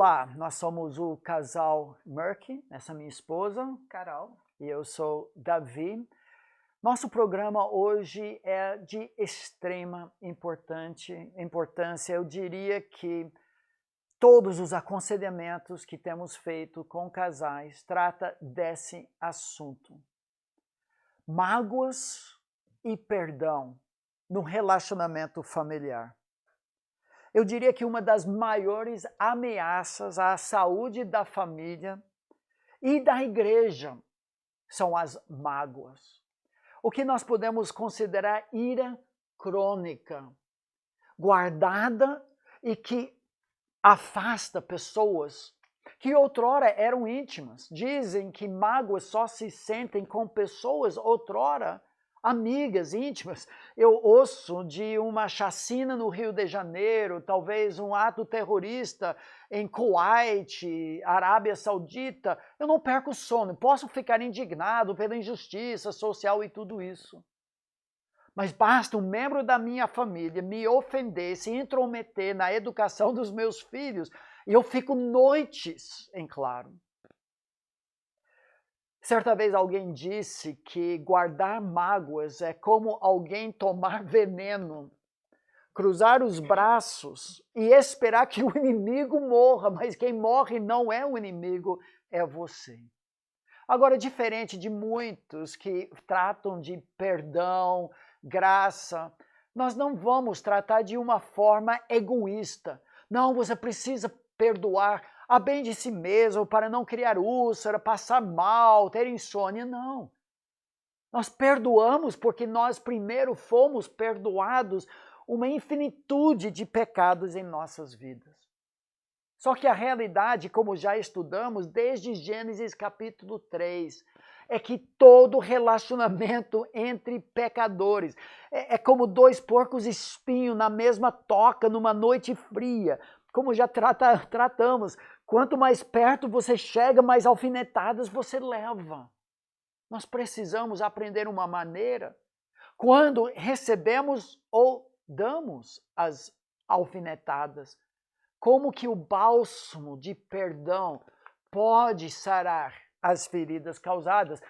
Olá, nós somos o casal Murky, essa é minha esposa, Carol. e eu sou Davi. Nosso programa hoje é de extrema importância. Eu diria que todos os aconselhamentos que temos feito com casais trata desse assunto. Mágoas e perdão no relacionamento familiar. Eu diria que uma das maiores ameaças à saúde da família e da igreja são as mágoas. O que nós podemos considerar ira crônica, guardada e que afasta pessoas que outrora eram íntimas. Dizem que mágoas só se sentem com pessoas outrora amigas, íntimas. Eu ouço de uma chacina no Rio de Janeiro, talvez um ato terrorista em Kuwait, Arábia Saudita. Eu não perco o sono, posso ficar indignado pela injustiça social e tudo isso. Mas basta um membro da minha família me ofender, se intrometer na educação dos meus filhos, e eu fico noites em claro. Certa vez alguém disse que guardar mágoas é como alguém tomar veneno, cruzar os braços e esperar que o inimigo morra, mas quem morre não é o inimigo, é você. Agora, diferente de muitos que tratam de perdão, graça, nós não vamos tratar de uma forma egoísta. Não, você precisa perdoar a bem de si mesmo, para não criar úlcera, passar mal, ter insônia, não. Nós perdoamos porque nós primeiro fomos perdoados uma infinitude de pecados em nossas vidas. Só que a realidade, como já estudamos desde Gênesis capítulo 3, é que todo relacionamento entre pecadores é como dois porcos espinhos na mesma toca numa noite fria. Como já tratamos, quanto mais perto você chega, mais alfinetadas você leva. Nós precisamos aprender uma maneira, quando recebemos ou damos as alfinetadas, como que o bálsamo de perdão pode sarar as feridas causadas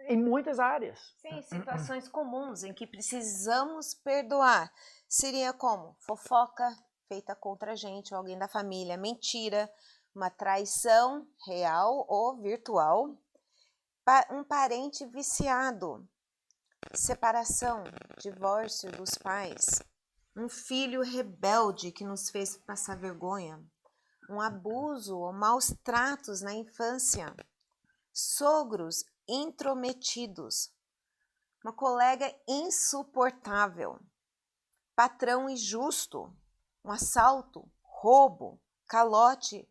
em muitas áreas. Sim, situações comuns em que precisamos perdoar. Seria como fofoca feita contra a gente, ou alguém da família, mentira, uma traição real ou virtual, um parente viciado, separação, divórcio dos pais, um filho rebelde que nos fez passar vergonha, um abuso ou maus tratos na infância, sogros intrometidos, uma colega insuportável, patrão injusto, um assalto, roubo, calote.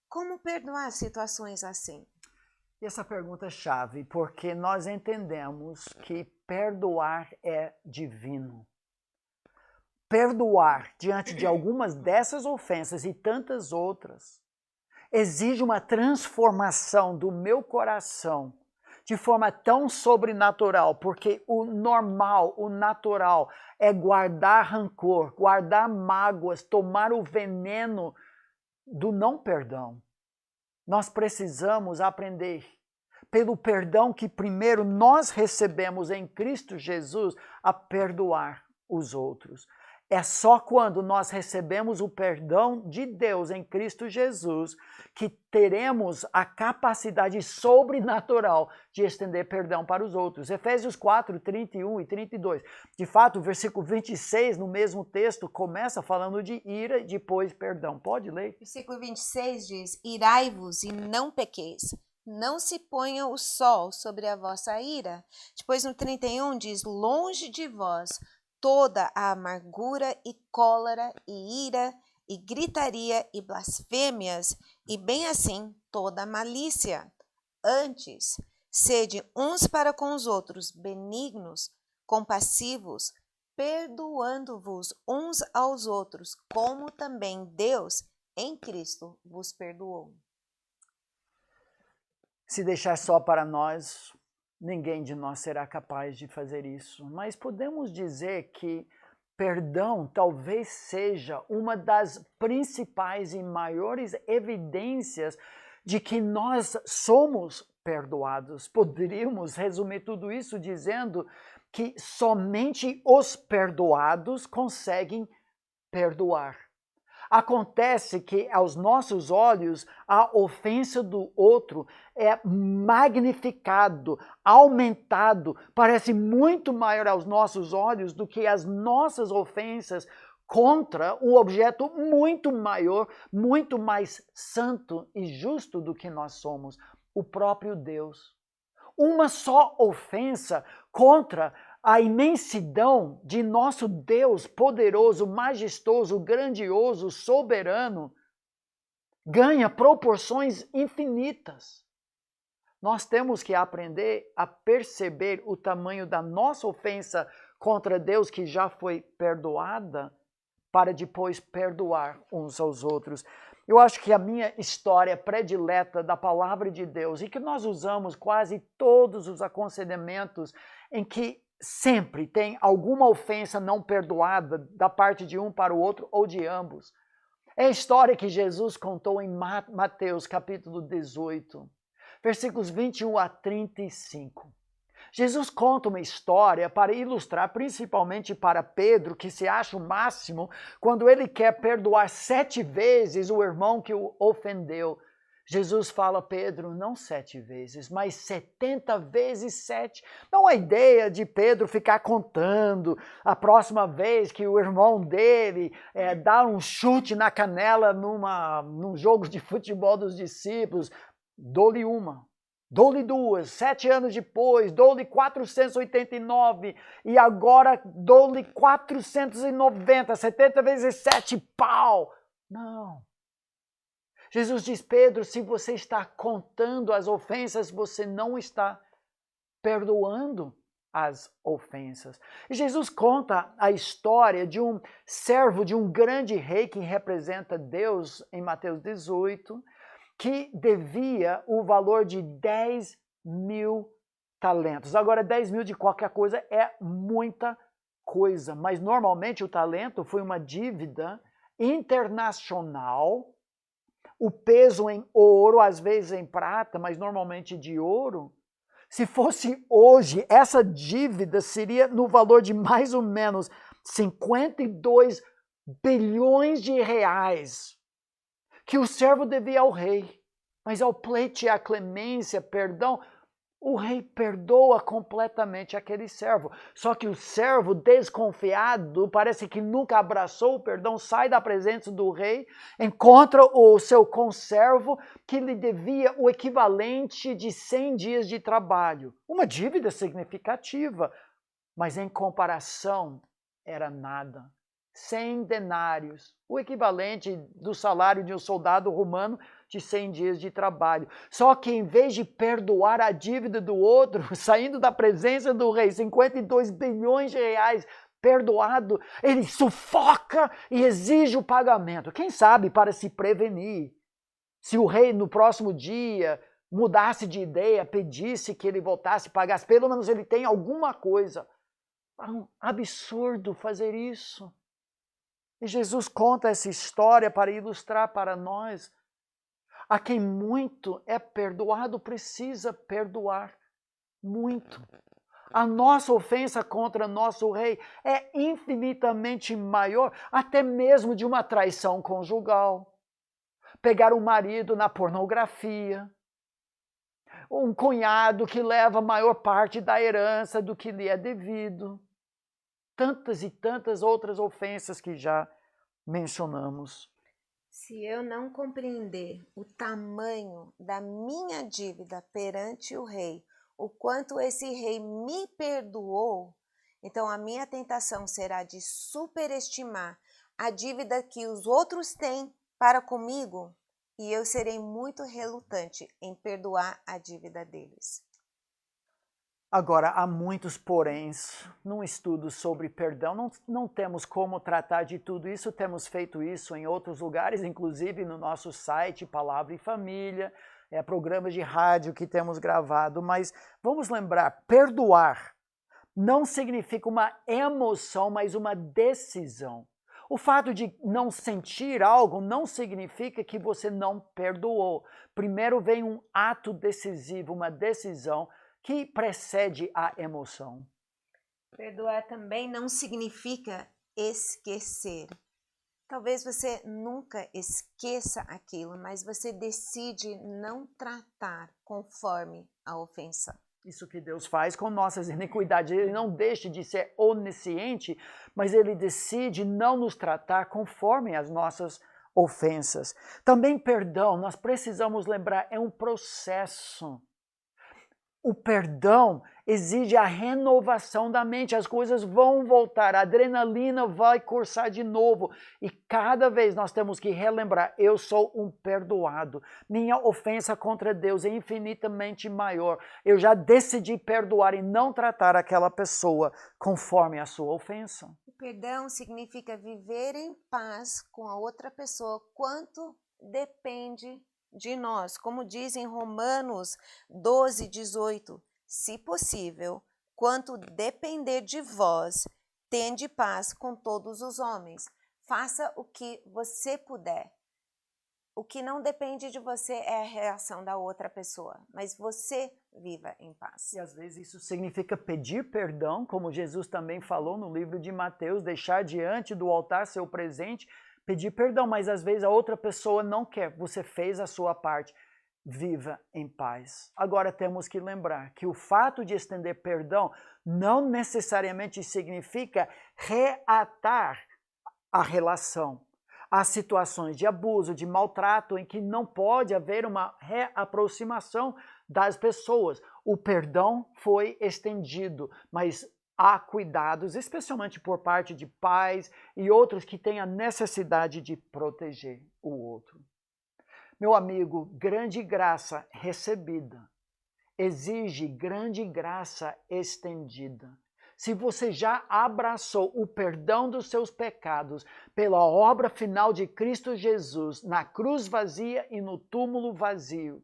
Como perdoar situações assim? E essa pergunta é chave, porque nós entendemos que perdoar é divino. Perdoar diante de algumas dessas ofensas e tantas outras exige uma transformação do meu coração de forma tão sobrenatural, porque o normal, o natural é guardar rancor, guardar mágoas, tomar o veneno do não perdão. Nós precisamos aprender, pelo perdão que primeiro nós recebemos em Cristo Jesus, a perdoar os outros. É só quando nós recebemos o perdão de Deus em Cristo Jesus que teremos a capacidade sobrenatural de estender perdão para os outros. Efésios 4, 31 e 32. De fato, o versículo 26, no mesmo texto, começa falando de ira e depois perdão. Pode ler? Versículo 26 diz: Irai-vos e não pequeis. Não se ponha o sol sobre a vossa ira. Depois no 31 diz: longe de vós toda a amargura e cólera e ira e gritaria e blasfêmias e bem assim toda a malícia. Antes, sede uns para com os outros benignos, compassivos, perdoando-vos uns aos outros, como também Deus em Cristo vos perdoou. Se deixar só para nós, ninguém de nós será capaz de fazer isso. Mas podemos dizer que perdão talvez seja uma das principais e maiores evidências de que nós somos perdoados. Poderíamos resumir tudo isso dizendo que somente os perdoados conseguem perdoar. Acontece que, aos nossos olhos, a ofensa do outro é magnificado, aumentado, parece muito maior aos nossos olhos do que as nossas ofensas contra um objeto muito maior, muito mais santo e justo do que nós somos, o próprio Deus. Uma só ofensa contra a imensidão de nosso Deus poderoso, majestoso, grandioso, soberano, ganha proporções infinitas. Nós temos que aprender a perceber o tamanho da nossa ofensa contra Deus, que já foi perdoada, para depois perdoar uns aos outros. Eu acho que a minha história predileta da palavra de Deus, e que nós usamos quase todos os aconselhamentos em que sempre tem alguma ofensa não perdoada da parte de um para o outro ou de ambos. É a história que Jesus contou em Mateus capítulo 18, versículos 21 a 35. Jesus conta uma história para ilustrar, principalmente para Pedro, que se acha o máximo, quando ele quer perdoar 7 vezes o irmão que o ofendeu. Jesus fala, Pedro, não 7 vezes, mas 70 vezes 7. Não a ideia de Pedro ficar contando a próxima vez que o irmão dele dá um chute na canela num jogo de futebol dos discípulos. Dou-lhe uma. Dou-lhe 2, 7 anos depois, dou-lhe 489 e agora dou-lhe 490, 70 vezes 7, pau! Não. Jesus diz, Pedro, se você está contando as ofensas, você não está perdoando as ofensas. E Jesus conta a história de um servo de um grande rei que representa Deus em Mateus 18, que devia o valor de 10.000 talentos. Agora, 10.000 de qualquer coisa é muita coisa, mas normalmente o talento foi uma dívida internacional, o peso em ouro, às vezes em prata, mas normalmente de ouro. Se fosse hoje, essa dívida seria no valor de mais ou menos 52 bilhões de reais, que o servo devia ao rei. Mas ao pleitear clemência, perdão, o rei perdoa completamente aquele servo. Só que o servo, desconfiado, parece que nunca abraçou o perdão, sai da presença do rei, encontra o seu conservo que lhe devia o equivalente de 100 dias de trabalho. Uma dívida significativa, mas em comparação era nada. 100 denários, o equivalente do salário de um soldado romano de 100 dias de trabalho. Só que em vez de perdoar a dívida do outro, saindo da presença do rei, 52 bilhões de reais perdoado, ele sufoca e exige o pagamento. Quem sabe para se prevenir. Se o rei no próximo dia mudasse de ideia, pedisse que ele voltasse, pagasse, pelo menos ele tem alguma coisa. É um absurdo fazer isso. E Jesus conta essa história para ilustrar para nós: a quem muito é perdoado precisa perdoar muito. A nossa ofensa contra nosso rei é infinitamente maior, até mesmo de uma traição conjugal. Pegar um marido na pornografia, um cunhado que leva a maior parte da herança do que lhe é devido. Tantas e tantas outras ofensas que já mencionamos. Se eu não compreender o tamanho da minha dívida perante o rei, o quanto esse rei me perdoou, então a minha tentação será de superestimar a dívida que os outros têm para comigo, e eu serei muito relutante em perdoar a dívida deles. Agora, há muitos poréns num estudo sobre perdão. Não temos como tratar de tudo isso, temos feito isso em outros lugares, inclusive no nosso site, Palavra e Família, programas de rádio que temos gravado, mas vamos lembrar, perdoar não significa uma emoção, mas uma decisão. O fato de não sentir algo não significa que você não perdoou. Primeiro vem um ato decisivo, uma decisão que precede a emoção. Perdoar também não significa esquecer. Talvez você nunca esqueça aquilo, mas você decide não tratar conforme a ofensa. Isso que Deus faz com nossas iniquidades. Ele não deixa de ser onisciente, mas ele decide não nos tratar conforme as nossas ofensas. Também perdão, nós precisamos lembrar, é um processo. O perdão exige a renovação da mente, as coisas vão voltar, a adrenalina vai cursar de novo e cada vez nós temos que relembrar, eu sou um perdoado, minha ofensa contra Deus é infinitamente maior, eu já decidi perdoar e não tratar aquela pessoa conforme a sua ofensa. O perdão significa viver em paz com a outra pessoa, quanto depende de nós, como diz em Romanos 12:18, se possível, quanto depender de vós, tende paz com todos os homens. Faça o que você puder. O que não depende de você é a reação da outra pessoa, mas você viva em paz. E às vezes isso significa pedir perdão, como Jesus também falou no livro de Mateus, deixar diante do altar seu presente, pedir perdão, mas às vezes a outra pessoa não quer, você fez a sua parte, viva em paz. Agora temos que lembrar que o fato de estender perdão não necessariamente significa reatar a relação. Há situações de abuso, de maltrato, em que não pode haver uma reaproximação das pessoas. O perdão foi estendido, mas há cuidados, especialmente por parte de pais e outros que têm a necessidade de proteger o outro. Meu amigo, grande graça recebida exige grande graça estendida. Se você já abraçou o perdão dos seus pecados pela obra final de Cristo Jesus na cruz vazia e no túmulo vazio,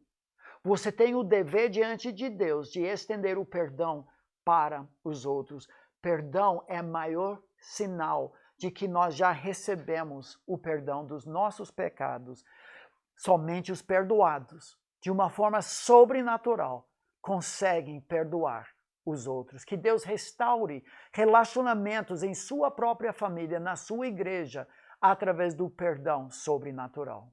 você tem o dever diante de Deus de estender o perdão para os outros. Perdão é maior sinal de que nós já recebemos o perdão dos nossos pecados. Somente os perdoados, de uma forma sobrenatural, conseguem perdoar os outros. Que Deus restaure relacionamentos em sua própria família, na sua igreja, através do perdão sobrenatural.